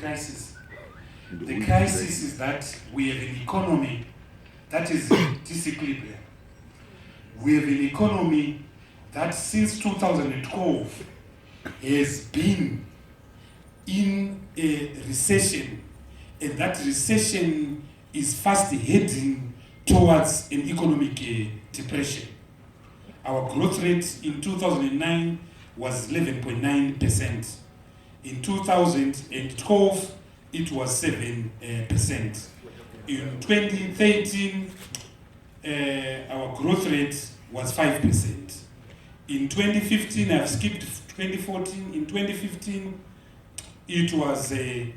crisis? The crisis is that we have an economy that is in disequilibrium. We have an economy that since 2012 has been in a recession, and that recession is fast heading towards an economic depression. Our growth rate in 2009 was 11.9%. In 2012, it was 7%. In 2013, our growth rate was 5%. In 2015, I've skipped 2014. In 2015, it was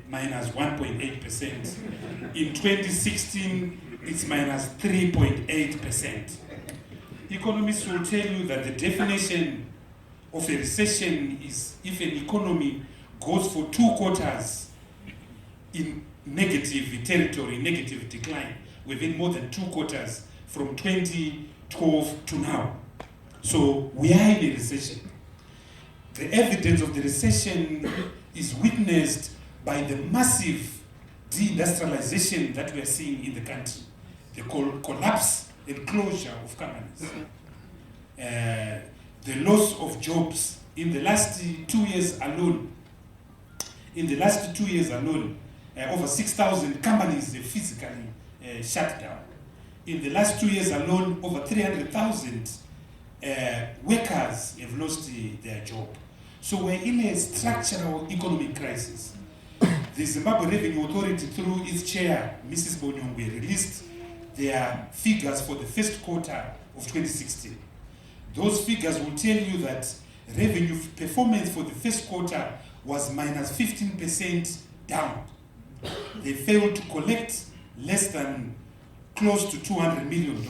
minus 1.8%. In 2016, it's minus 3.8%. Economists will tell you that the definition of a recession is if an economy goes for 2 quarters in negative territory, negative decline, within more than 2 quarters from 2012 to now. So we are in a recession. The evidence of the recession is witnessed by the massive deindustrialization that we are seeing in the country, the collapse and closure of companies, the loss of jobs. In the last 2 years alone, over 6,000 companies have physically shut down. In the last 2 years alone, over 300,000 workers have lost their job. So we're in a structural economic crisis. The Zimbabwe Revenue Authority, through its chair, Mrs. Bonyongwe, released their figures for the first quarter of 2016. Those figures will tell you that revenue performance for the first quarter was minus 15% down. They failed to collect less than close to $200 million.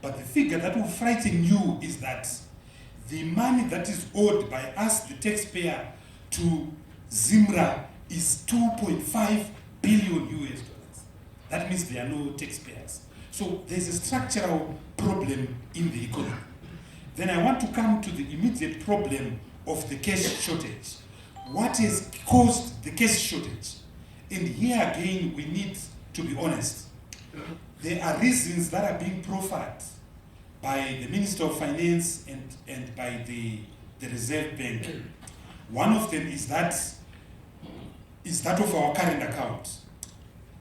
But the figure that will frighten you is that the money that is owed by us, the taxpayer, to Zimra is 2.5 billion US dollars. That means there are no taxpayers. So there's a structural problem in the economy. Then I want to come to the immediate problem of the cash shortage. What has caused the cash shortage? And here again, we need to be honest. There are reasons that are being proffered by the Minister of Finance and by the Reserve Bank. One of them is that of our current account.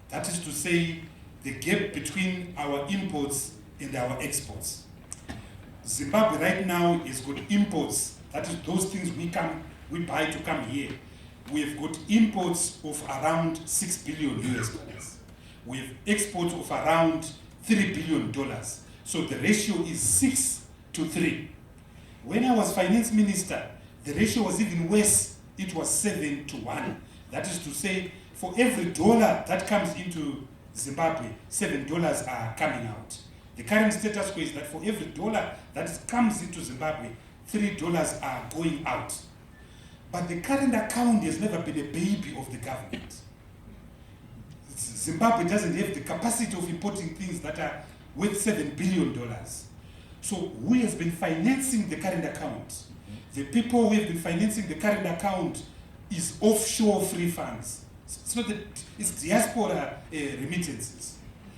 That is to say, the gap between our imports and our exports. Zimbabwe right now has got imports, that is those things we buy to come here. We have got imports of around $6 billion US dollars. We have exports of around $3 billion. So the ratio is 6 to 3. When I was finance minister, the ratio was even worse. It was 7 to 1. That is to say, for every dollar that comes into Zimbabwe, $7 are coming out. The current status quo is that for every dollar that comes into Zimbabwe, $3 are going out. But the current account has never been a baby of the government. Zimbabwe doesn't have the capacity of importing things that are worth $7 billion. So who has been financing the current account? The people who have been financing the current account is offshore free funds. It's diaspora remittances.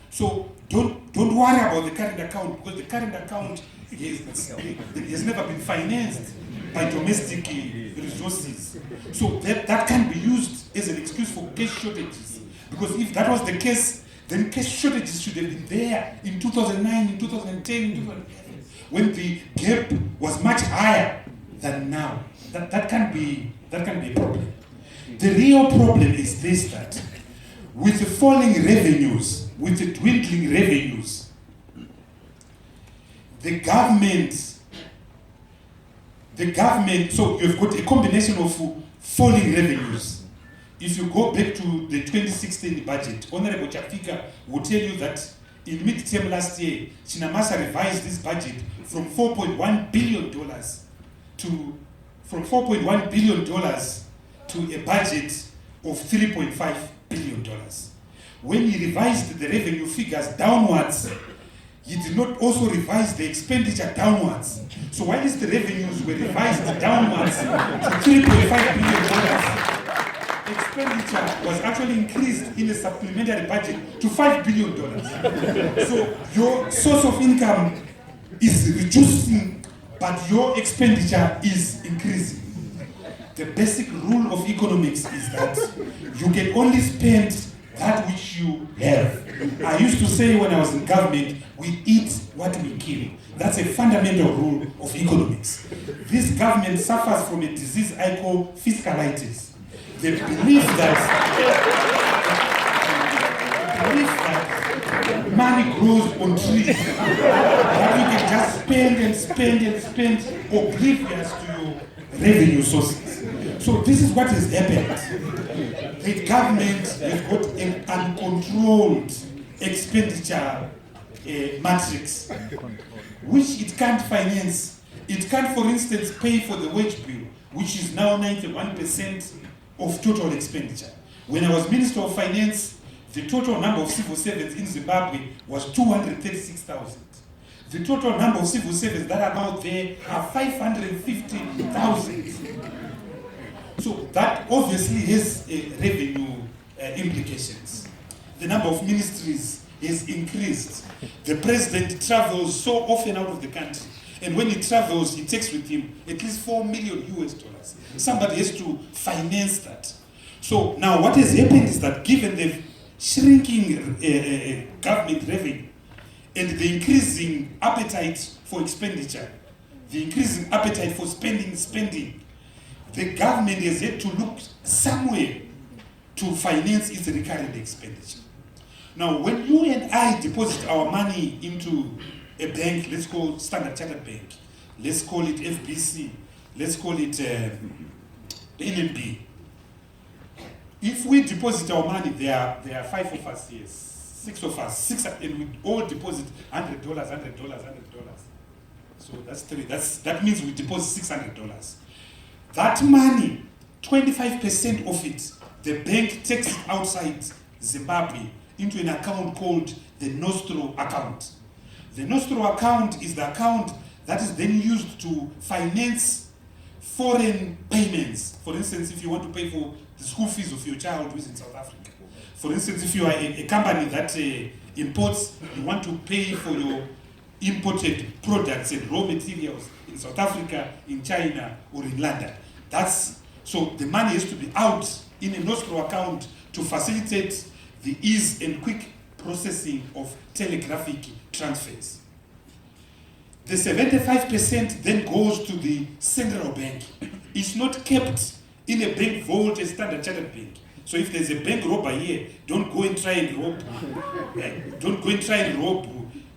So don't worry about the current account, because the current account has never been financed by domestic resources. So that can be used as an excuse for cash shortages. Because if that was the case, then cash shortages should have been there in 2009, in 2010, in 2011, when the gap was much higher than now. That can be a problem. The real problem is this, that with the falling revenues, with the dwindling revenues, the government, so you've got a combination of falling revenues. If you go back to the 2016 budget, Honorable Chapika will tell you that in mid-term last year, Chinamasa revised this budget from $4.1 billion to a budget of $3.5 billion. When he revised the revenue figures downwards, he did not also revise the expenditure downwards. So while the revenues were revised downwards to $3.5 billion, expenditure was actually increased in a supplementary budget to $5 billion. So your source of income is reducing, but your expenditure is increasing. The basic rule of economics is that you can only spend that which you have. I used to say when I was in government, we eat what we kill. That's a fundamental rule of economics. This government suffers from a disease I call fiscalitis. The belief that money grows on trees, that you can just spend and spend and spend, oblivious to your revenue sources. So this is what has happened. The government has got an uncontrolled expenditure matrix, which it can't finance. It can't, for instance, pay for the wage bill, which is now 91% of total expenditure. When I was Minister of Finance, the total number of civil servants in Zimbabwe was 236,000. The total number of civil servants that are now there are 550,000. So that obviously has revenue implications. The number of ministries has increased. The president travels so often out of the country, and when he travels, he takes with him at least $4 million US. Somebody has to finance that. So now what has happened is that given the shrinking government revenue and the increasing appetite for expenditure, the increasing appetite for spending, the government has had to look somewhere to finance its recurrent expenditure. Now, when you and I deposit our money into a bank, let's call Standard Chartered Bank, let's call it FBC, let's call it NMB. If we deposit our money, there are 5 of us here, 6 of us, and we all deposit $100, $100. So that's 3. That means we deposit $600. That money, 25% of it, the bank takes it outside Zimbabwe into an account called the Nostro account. The Nostro account is the account that is then used to finance foreign payments. For instance, if you want to pay for the school fees of your child who is in South Africa. For instance, if you are a company that imports, you want to pay for your imported products and raw materials in South Africa, in China, or in London. So the money has to be out in a Nostro account to facilitate the ease and quick processing of telegraphic transfers. The 75% then goes to the central bank. It's not kept in a bank vault as Standard Chartered Bank. So if there's a bank robber here, don't go and try and rob.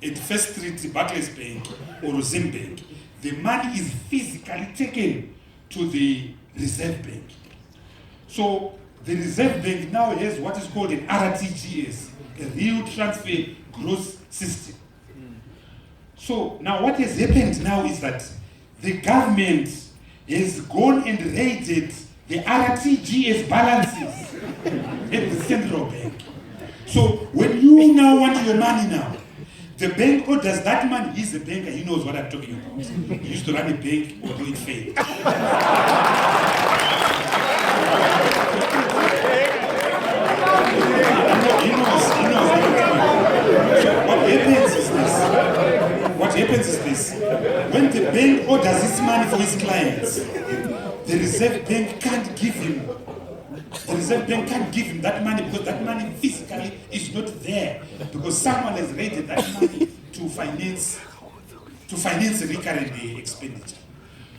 At First Street Barclays Bank or Zim Bank. The money is physically taken to the Reserve Bank. So the Reserve Bank now has what is called an RTGS, a real transfer growth system. So now what has happened now is that the government has gone and raided the RTGS balances at the central bank. So when you now want your money now, the bank orders that money. He's a banker, he knows what I'm talking about. He used to run a bank, although it failed. He knows. So what happens is this. When the bank orders his money for his clients, the Reserve Bank can't give him that money because that money physically is not there, because someone has raided that money to finance recurrent expenditure.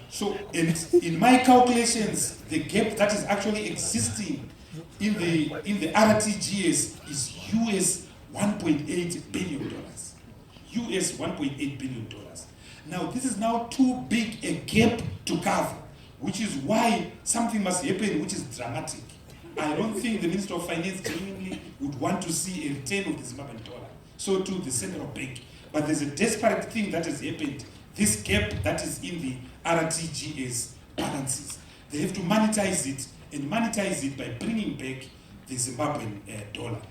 So in my calculations, the gap that is actually existing in the RTGS is US $1.8 billion. US $1.8 billion. Now this is now too big a gap to cover, which is why something must happen which is dramatic. I don't think the Minister of Finance genuinely would want to see a return of the Zimbabwean dollar. So too the central bank. But there's a desperate thing that has happened. This gap that is in the RTGS balances. They have to monetize it, and monetize it by bringing back the Zimbabwean dollar.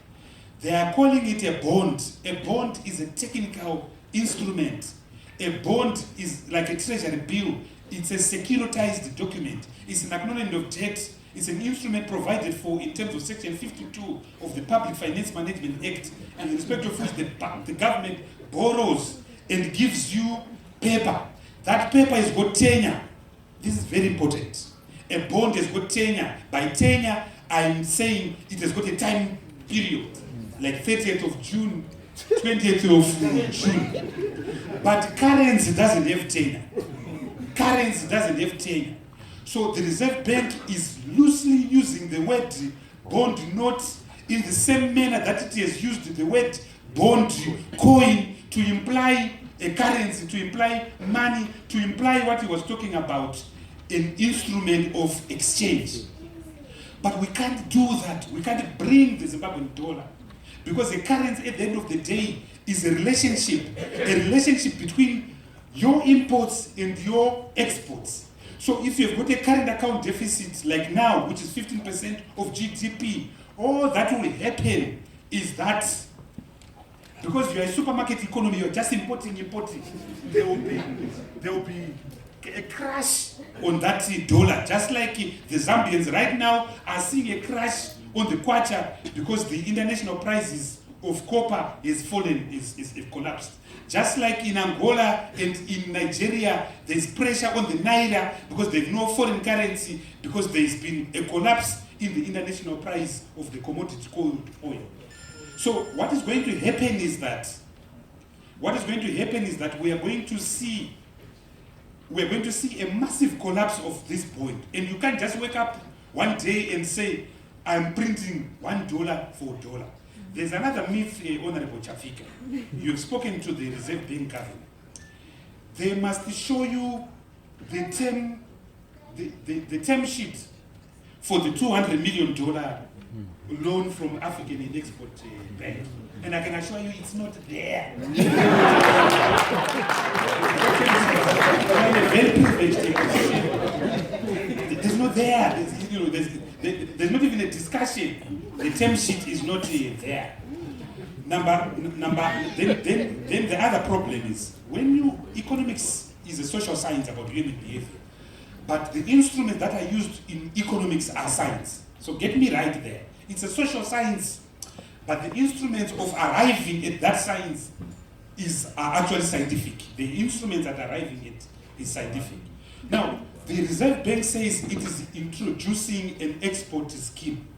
They are calling it a bond. A bond is a technical instrument. A bond is like a treasury bill. It's a securitized document. It's an acknowledgement of debt It's an instrument provided for in terms of Section 52 of the Public Finance Management Act, and in respect of which the government borrows and gives you paper. That paper has got tenure. This is very important. A bond has got tenure. By tenure, I'm saying it has got a time period, like 30th of June, 20th of June. But currency doesn't have tenure. Currency doesn't have tenure. So the Reserve Bank is loosely using the word bond note in the same manner that it has used the word bond coin to imply a currency, to imply money, to imply what he was talking about, an instrument of exchange. But we can't do that. We can't bring the Zimbabwean dollar, because a currency at the end of the day is a relationship between your imports and your exports. So if you've got a current account deficit like now, which is 15% of GDP, all that will happen is that because you're a supermarket economy, you're just importing. There will be a crash on that dollar, just like the Zambians right now are seeing a crash on the kwacha because the international prices of copper has fallen, is collapsed. Just like in Angola and in Nigeria, there's pressure on the naira because there's no foreign currency, because there's been a collapse in the international price of the commodity called oil. So what is going to happen is that we are going to see a massive collapse of this bond. And you can't just wake up one day and say, I'm printing $1 for $1. There's another myth, Honorable Chafika. You've spoken to the Reserve Bank governor. They must show you the term sheet for the $200 million loan from African Export Bank. And I can assure you it's not there. It's not there. There's not even a discussion. The term sheet is not there. Then the other problem is economics is a social science about human behavior, but the instruments that are used in economics are science. So get me right there. It's a social science, but the instruments of arriving at that science are actually scientific. The instruments that are arriving at is scientific. Now, the Reserve Bank says it is introducing an export scheme.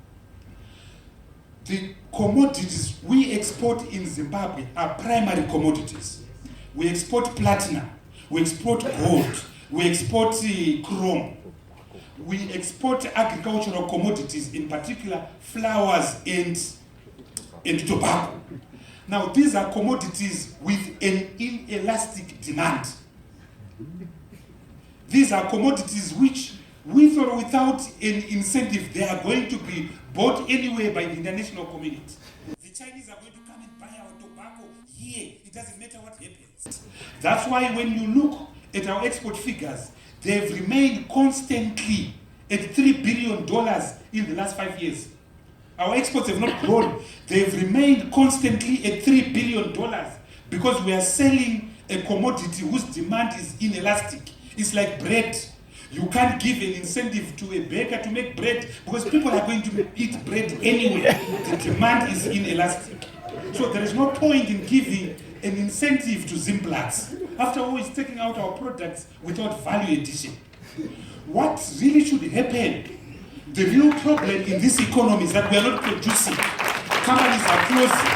The commodities we export in Zimbabwe are primary commodities. We export platinum, we export gold, we export chrome, we export agricultural commodities, in particular flowers and tobacco. Now, these are commodities with an inelastic demand. These are commodities which, with or without an incentive, they are going to be bought anyway by the international community. The Chinese are going to come and buy our tobacco here. It doesn't matter what happens. That's why when you look at our export figures, they've remained constantly at $3 billion in the last 5 years. Our exports have not grown. They've remained constantly at $3 billion because we are selling a commodity whose demand is inelastic. It's like bread. You can't give an incentive to a baker to make bread because people are going to eat bread anyway. The demand is inelastic. So there is no point in giving an incentive to Zimplats. After all, it's taking out our products without value addition. What really should happen? The real problem in this economy is that we are not producing. Companies are closing.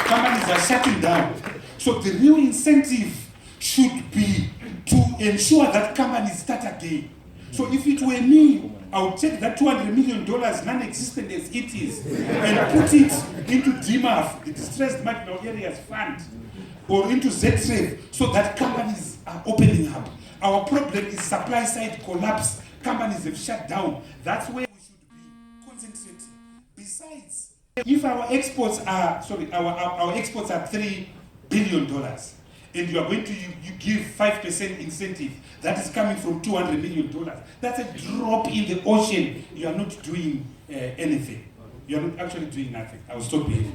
Companies are shutting down. So the real incentive should be to ensure that companies start again. So if it were me, I would take that $200 million, non-existent as it is, and put it into DMAF, the Distressed Marginal Areas Fund, or into ZTREV, so that companies are opening up. Our problem is supply side collapse. Companies have shut down. That's where we should be concentrating. Besides, if our exports are $3 billion, and you are going to give 5% incentive, that is coming from $200 million. That's a drop in the ocean. You are not doing anything. You are not actually doing nothing. I will stop here.